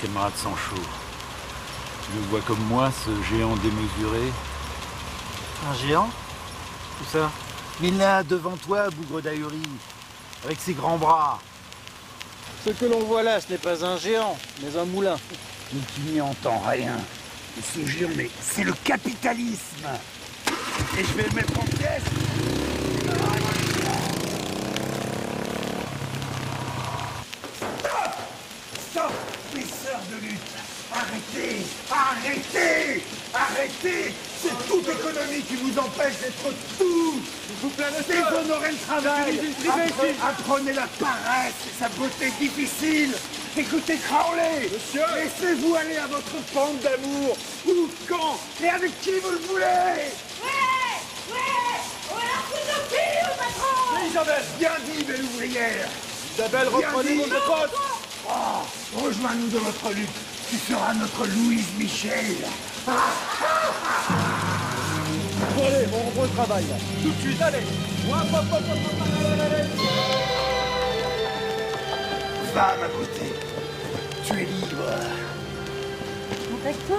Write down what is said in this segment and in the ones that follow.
Camarade Sancho, tu le vois comme moi, ce géant démesuré? Un géant? Où ça? Il là, devant toi, bougre d'ahuri, avec ses grands bras. Ce que l'on voit là, ce n'est pas un géant, mais un moulin. Mais tu n'y entends rien. Ce géant, mais c'est le capitalisme. Et je vais le mettre en pièces. Stop! Stop, mes sœurs de lutte! Arrêtez! Arrêtez! Arrêtez! C'est toute économie qui vous empêche d'être tout! Vous plaît, Déshonorez le travail! Apprenez la paresse et sa beauté difficile! Écoutez Crowley! Monsieur! Laissez-vous aller à votre pente d'amour! Où, quand et avec qui vous le voulez! Ouais! Ouais! On va leur foutre le cul, au patron! Isabelle! Bien dit, belle ouvrière! Isabelle, reprenez Bien dit. votre poste. Oh, rejoins-nous dans notre lutte! Tu seras notre Louise Michel! Bon, allez, on reprend le travail, là. Tout de suite, allez. Hop, hop, hop, hop, hop, allez. Va, ma beauté! Tu es libre! Avec toi?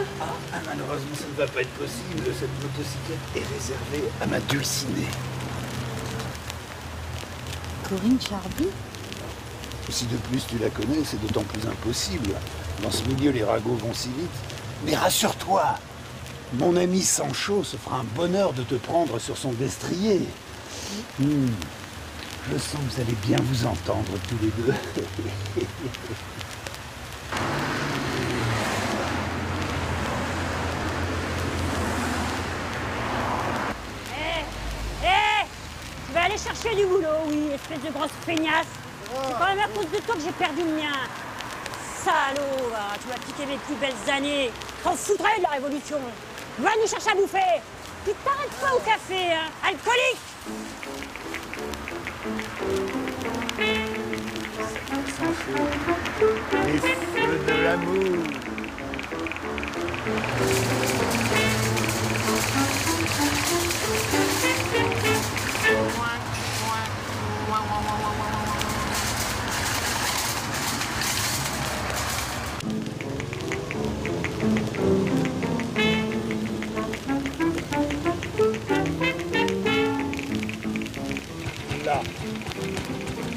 Malheureusement, ça ne va pas être possible. Cette motocyclette est réservée à ma dulcinée. Corinne Charby? Si de plus tu la connais, c'est d'autant plus impossible. Dans ce milieu, les ragots vont si vite. Mais rassure-toi, mon ami Sancho se fera un bonheur de te prendre sur son destrier. Je sens que vous allez bien vous entendre tous les deux. Tu vas aller chercher du boulot, oui, espèce de grosse feignasse. C'est quand même à cause de toi que j'ai perdu le mien. Salaud, va, tu m'as piqué mes plus belles années. T'en foutrais de la révolution. Va nous chercher à bouffer. Tu t'arrêtes pas au café, hein, alcoolique. Les feux de l'amour. Là.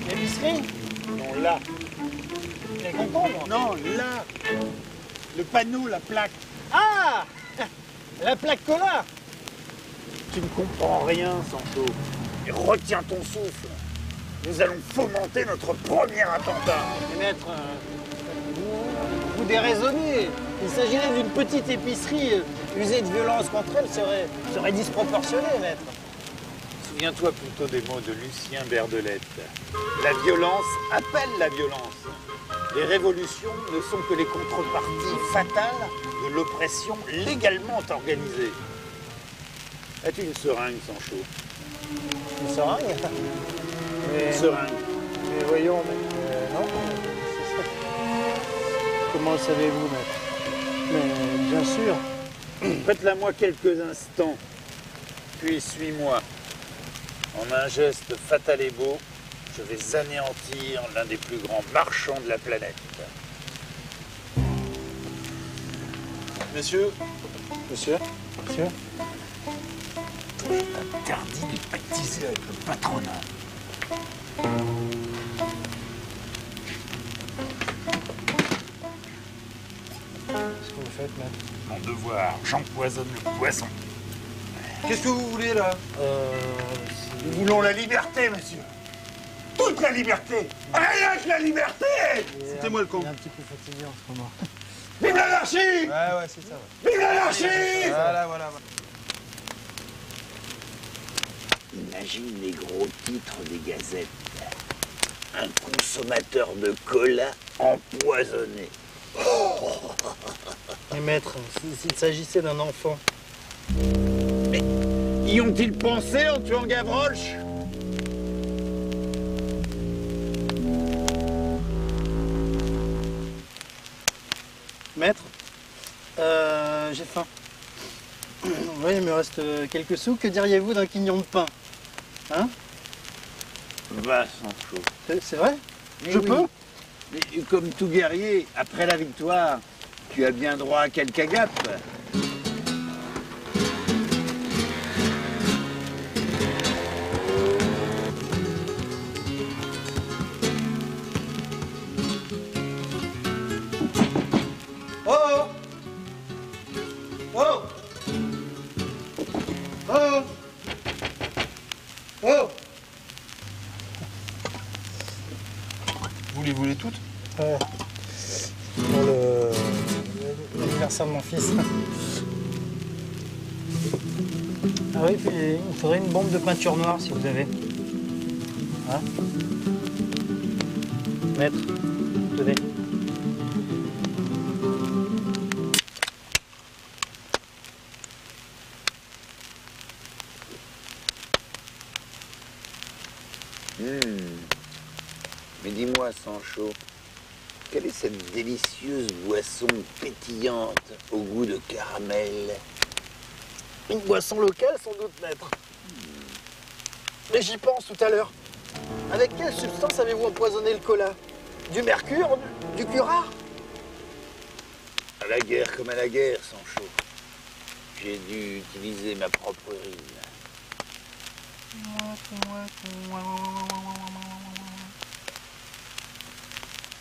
L'épicerie? Non, là. Les concombres? Non, là. Le panneau, la plaque. Ah! La plaque cola! Tu ne comprends rien, Sancho. Et retiens ton souffle. Nous allons fomenter notre premier attentat. Mais maître, vous déraisonnez. Il s'agirait d'une petite épicerie. User de violence contre elle serait disproportionné, maître. Souviens-toi plutôt des mots de Lucien Berdelette. La violence appelle la violence. Les révolutions ne sont que les contreparties fatales de l'oppression légalement organisée. As-tu une seringue, Sancho? Une seringue? Une seringue. Mais voyons, non. Comment le savez-vous, maître? Mais bien sûr. Faites-la-moi quelques instants, puis suis-moi. En un geste fatal et beau, je vais anéantir l'un des plus grands marchands de la planète. Monsieur? Monsieur? Monsieur? Interdit de pactiser avec le patronat. Qu'est-ce que vous faites, maître? Mon devoir, j'empoisonne le poisson. Qu'est-ce que vous voulez, là? Nous voulons la liberté, monsieur. Toute la liberté. Rien que la liberté. C'était moi le con. Il est un petit peu fatigué en ce moment. Vive l'anarchie. Ouais, c'est ça. Ouais. Vive l'anarchie. Voilà. Imagine les gros titres des gazettes. Un consommateur de cola empoisonné. Mais maître, s'il s'agissait d'un enfant. Mais y ont-ils pensé en tuant Gavroche? Maître, j'ai faim. Oui, il me reste quelques sous. Que diriez-vous d'un quignon de pain? Hein? Va, Sancho. C'est vrai? Mais Je oui. peux? Mais comme tout guerrier, après la victoire, tu as bien droit à quelques agapes. Oh! Oh! Oh! Oh! Vous les voulez toutes? Ouais. Pour l'anniversaire de mon fils. Ah oui, puis il me faudrait une bombe de peinture noire si vous avez. Hein? Maître, tenez. Mais dis-moi, Sancho, quelle est cette délicieuse boisson pétillante au goût de caramel? Une boisson locale sans doute, maître. Mais j'y pense tout à l'heure. Avec quelle substance avez-vous empoisonné le cola? Du mercure? Du curare? À la guerre comme à la guerre, Sancho. J'ai dû utiliser ma propre urine.